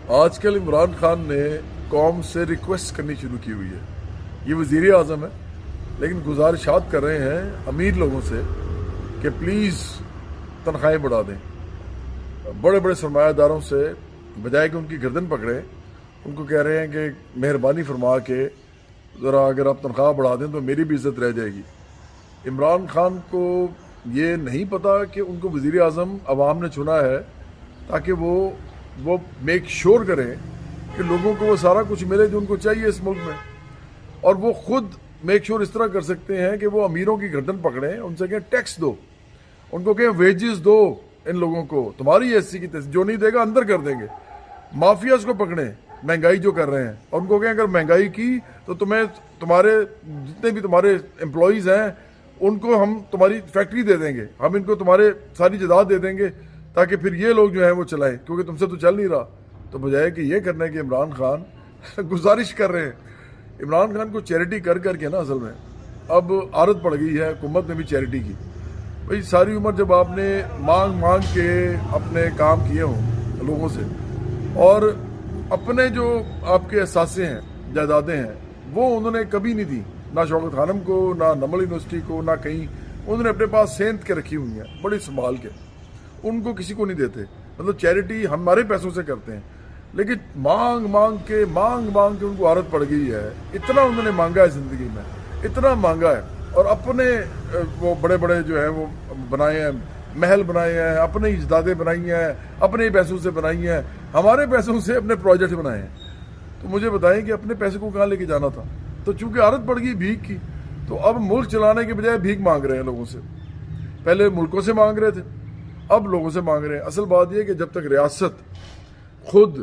آج کل عمران خان نے قوم سے ریکویسٹ کرنی شروع کی ہوئی ہے. یہ وزیر اعظم ہے لیکن گزارشات کر رہے ہیں امیر لوگوں سے کہ پلیز تنخواہیں بڑھا دیں. بڑے بڑے سرمایہ داروں سے بجائے کہ ان کی گردن پکڑیں ان کو کہہ رہے ہیں کہ مہربانی فرما کے ذرا اگر آپ تنخواہ بڑھا دیں تو میری بھی عزت رہ جائے گی. عمران خان کو یہ نہیں پتا کہ ان کو وزیر اعظم عوام نے چنا ہے تاکہ وہ میک شور کریں کہ لوگوں کو وہ سارا کچھ ملے جو ان کو چاہیے اس ملک میں. اور وہ خود میک شور اس طرح کر سکتے ہیں کہ وہ امیروں کی گردن پکڑیں, ان سے کہیں ٹیکس دو, ان کو کہیں ویجز دو ان لوگوں کو, تمہاری ایسی کی تیسی, جو نہیں دے گا اندر کر دیں گے. مافیاز کو پکڑیں مہنگائی جو کر رہے ہیں اور ان کو کہیں اگر مہنگائی کی تو تمہارے جتنے بھی تمہارے امپلائیز ہیں ان کو ہم تمہاری فیکٹری دے دیں گے, ہم ان کو تمہارے ساری جائیداد دے دیں گے تاکہ پھر یہ لوگ جو ہیں وہ چلائیں, کیونکہ تم سے تو چل نہیں رہا. تو بجائے کہ یہ کرنے کے عمران خان گزارش کر رہے ہیں. عمران خان کو چیریٹی کر کے نا اصل میں اب عادت پڑ گئی ہے حکومت نے بھی چیریٹی کی. بھئی ساری عمر جب آپ نے مانگ کے اپنے کام کیے ہوں لوگوں سے اور اپنے جو آپ کے اثاثے ہیں جائیدادیں ہیں وہ انہوں نے کبھی نہیں دی, نہ شوکت خانم کو, نہ نمل یونیورسٹی کو, نہ کہیں. انہوں نے اپنے پاس سینت کے رکھی ہوئی ہیں بڑی سنبھال کے, ان کو کسی کو نہیں دیتے. مطلب چیریٹی ہمارے پیسوں سے کرتے ہیں لیکن مانگ کے ان کو عادت پڑ گئی ہے. اتنا انہوں نے مانگا ہے زندگی میں, اتنا مانگا ہے, اور اپنے وہ بڑے بڑے جو ہیں وہ بنائے ہیں, محل بنائے ہیں, اپنے اجدادیں بنائی ہیں, اپنے پیسوں سے بنائی ہیں, ہمارے پیسوں سے اپنے پروجیکٹ بنائے ہیں. تو مجھے بتائیں کہ اپنے پیسے کو کہاں لے کے جانا تھا. تو چونکہ عادت پڑ گئی بھیک کی تو اب ملک چلانے کے بجائے بھیک مانگ رہے ہیں لوگوں سے. پہلے ملکوں سے مانگ رہے تھے, اب لوگوں سے مانگ رہے ہیں. اصل بات یہ کہ جب تک ریاست خود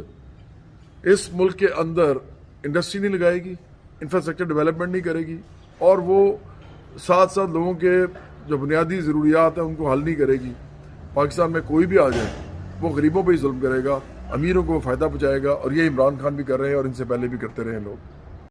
اس ملک کے اندر انڈسٹری نہیں لگائے گی, انفراسٹرکچر ڈیولپمنٹ نہیں کرے گی, اور وہ ساتھ لوگوں کے جو بنیادی ضروریات ہیں ان کو حل نہیں کرے گی, پاکستان میں کوئی بھی آ جائے وہ غریبوں پہ ہی ظلم کرے گا, امیروں کو فائدہ پہنچائے گا. اور یہ عمران خان بھی کر رہے ہیں اور ان سے پہلے بھی کرتے رہے ہیں لوگ.